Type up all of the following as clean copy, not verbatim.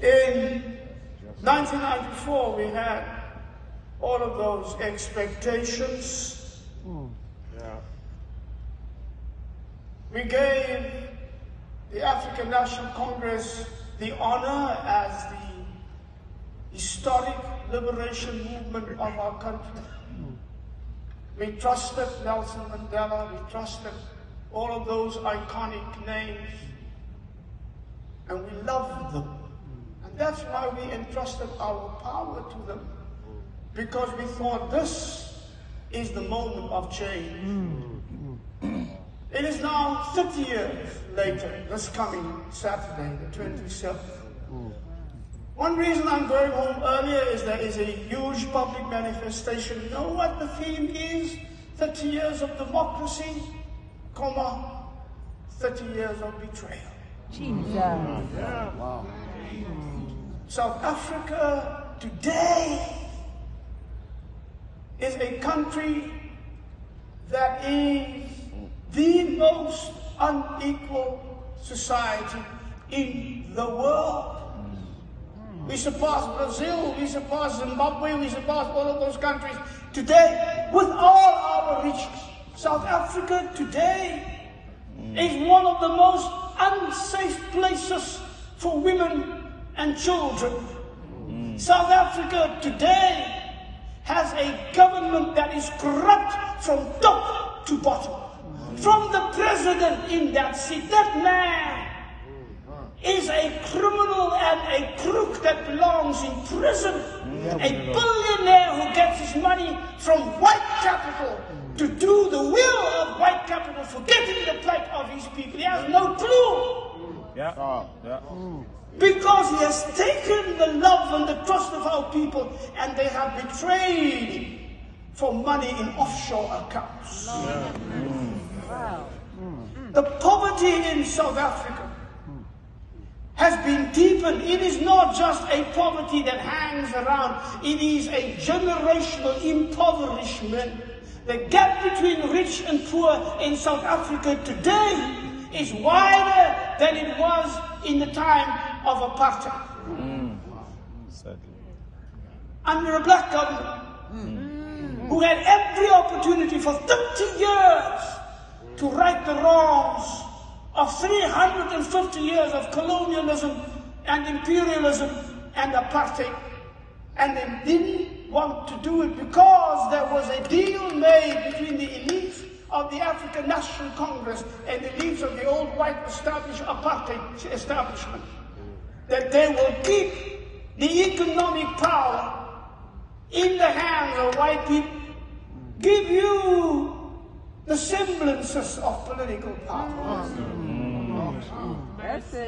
In 1994, we had all of those expectations. We gave the African National Congress the honor as the historic liberation movement of our country. We trusted Nelson Mandela, we trusted all of those iconic names, and we loved them. And that's why we entrusted our power to them, because we thought this is the moment of change. It is now 30 years later, this coming Saturday, the 27th. One reason I'm going home earlier is there is a huge public manifestation. You know what the theme is? 30 years of democracy, 30 years of betrayal. Jesus. Wow. South Africa today is a country that is the most unequal society in the world. We surpass Brazil, we surpass Zimbabwe, we surpass all of those countries today with all our riches. South Africa today is one of the most unsafe places for women and children. South Africa today has a government that is corrupt from top to bottom. From the president in that seat, that man is a criminal and a crook that belongs in prison. A billionaire who gets his money from white capital to do the will of white capital, forgetting the plight of his people. He has no clue. Because he has taken the love and the trust of our people, and they have betrayed him for money in offshore accounts. The poverty in South Africa has been deepened. It is not just a poverty that hangs around. It is a generational impoverishment. The gap between rich and poor in South Africa today is wider than it was in the time of apartheid. Under a black government who had every opportunity for 30 years to right the wrongs of 350 years of colonialism and imperialism and apartheid, and they didn't want to do it because there was a deal made between the elites of the African National Congress and the elites of the old white apartheid establishment, that they will keep the economic power in the hands of white people, give you the semblances of political power.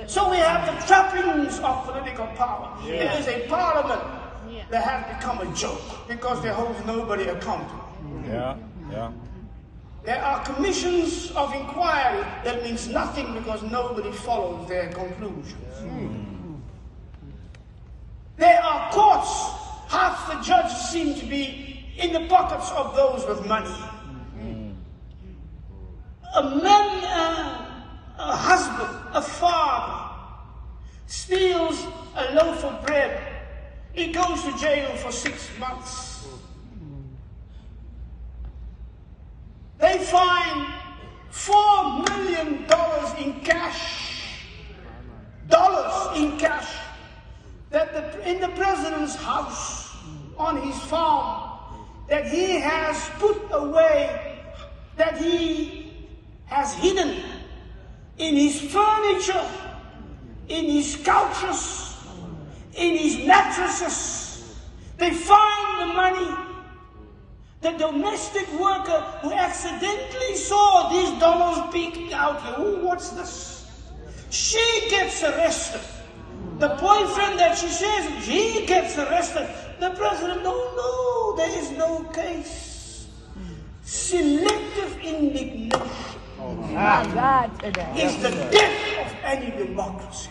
So we have the trappings of political power. There is a parliament that has become a joke because they hold nobody accountable. There are commissions of inquiry that means nothing because nobody follows their conclusions. There are courts, half the judges seem to be in the pockets of those with money. A husband, a father, steals a loaf of bread. He goes to jail for 6 months. They find $4 million in cash, that in the president's house, on his farm, that he has put away, that he has hidden in his furniture, in his couches, in his mattresses. They find the money. The domestic worker who accidentally saw these dollars peeking out here, what's this? She gets arrested. The boyfriend that she says, he gets arrested. The president, no, there is no case. Selective indignation is the death of any democracy.